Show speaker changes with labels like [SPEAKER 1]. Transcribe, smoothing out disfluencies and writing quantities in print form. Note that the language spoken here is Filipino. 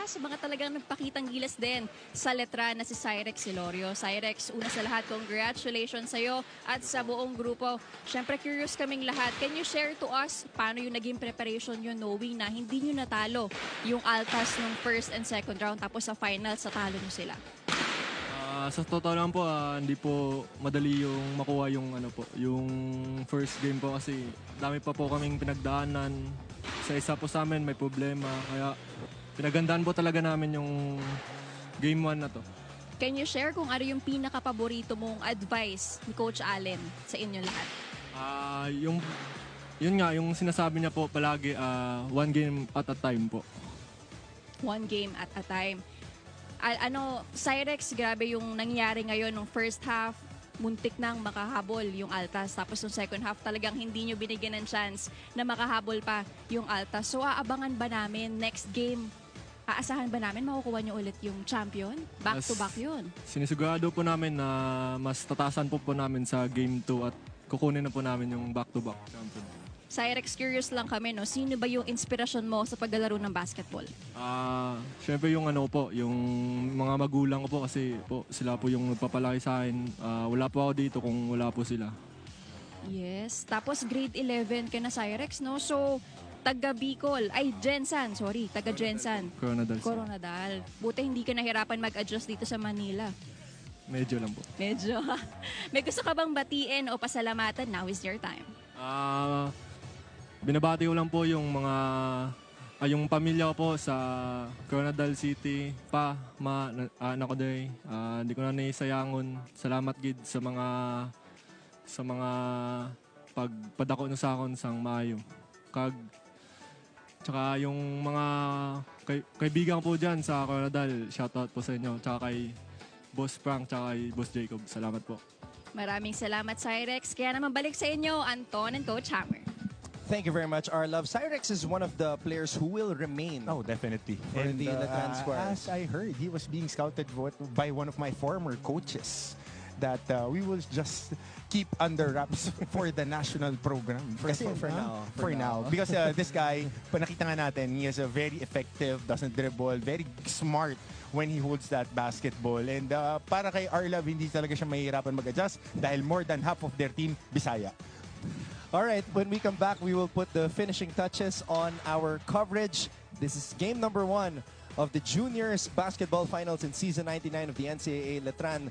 [SPEAKER 1] sa mga talagang nagpakitang gilas din sa letra na si Cyrex Silorio. Cyrex, una sa lahat, congratulations sa'yo at sa buong grupo. Siyempre, curious kaming lahat. Can you share to us paano yung naging preparation nyo knowing na hindi nyo natalo yung Altas nung first and second round tapos sa finals natalo nyo sila?
[SPEAKER 2] Sa totoo lang po, hindi po madali yung makuha yung yung first game po kasi dami pa po kaming pinagdaanan. Sa isa po sa amin may problema kaya pinagandaan po talaga namin yung game 1 na to.
[SPEAKER 1] Can you share kung ano yung pinaka-paborito mong advice ni Coach Allen sa inyong lahat?
[SPEAKER 2] Yun nga, yung sinasabi niya po palagi, one game at a time po.
[SPEAKER 1] One game at a time. Cyrex, grabe yung nangyari ngayon nung first half, muntik nang makahabol yung Altas. Tapos yung second half talagang hindi nyo binigyan ng chance na makahabol pa yung Altas. So aabangan ba namin next game? Aasahan ba namin makukuha nyo ulit yung champion? Back to back yun.
[SPEAKER 2] Sinisigurado po namin na mas tatasan po namin sa game 2 at kukunin na po namin yung back to back champion.
[SPEAKER 1] Cyrex, curious lang kami, no? Sino ba yung inspirasyon mo sa paglalaro ng basketball?
[SPEAKER 2] Siyempre yung yung mga magulang ko po kasi po sila po yung nagpapalaki sa akin. Wala po ako dito kung wala po sila.
[SPEAKER 1] Yes. Tapos grade 11 ka na, Cyrex, no? So, taga Bicol. Ay, Gensan. Sorry, taga Gensan. Coronadal. Buti hindi ka nahirapan mag-adjust dito sa Manila.
[SPEAKER 2] Medyo lang po.
[SPEAKER 1] Medyo. May gusto ka bang batiin o pasalamatan? Now is your time.
[SPEAKER 2] Binabati ko lang po yung yung pamilya ko po sa Coronadal City, anak ko day. Hindi ko na naisayangon. Salamat gid sa mga pagpadako na sa akon sang maayo. Tsaka yung mga kaibigan po dyan sa Coronadal, shoutout po sa inyo. Tsaka kay Boss Frank, tsaka kay Boss Jacob. Salamat po.
[SPEAKER 1] Maraming salamat, Cyrex. Kaya naman balik sa inyo, Anton and Coach Hammer.
[SPEAKER 3] Thank you very much, our love. Cyrex is one of the players who will remain.
[SPEAKER 4] Oh, definitely.
[SPEAKER 3] For the Letran squad.
[SPEAKER 4] As I heard, he was being scouted by one of my former coaches that we will just keep under wraps for the national program.
[SPEAKER 3] For now.
[SPEAKER 4] Because this guy, nakita nga natin, he is a very effective, doesn't dribble, very smart when he holds that basketball. And para kay Arlove, hindi talaga siya mahihirapan mag-adjust dahil more than half of their team, Bisaya.
[SPEAKER 3] All right, when we come back, we will put the finishing touches on our coverage. This is game number 1 of the Juniors Basketball Finals in Season 99 of the NCAA Letran.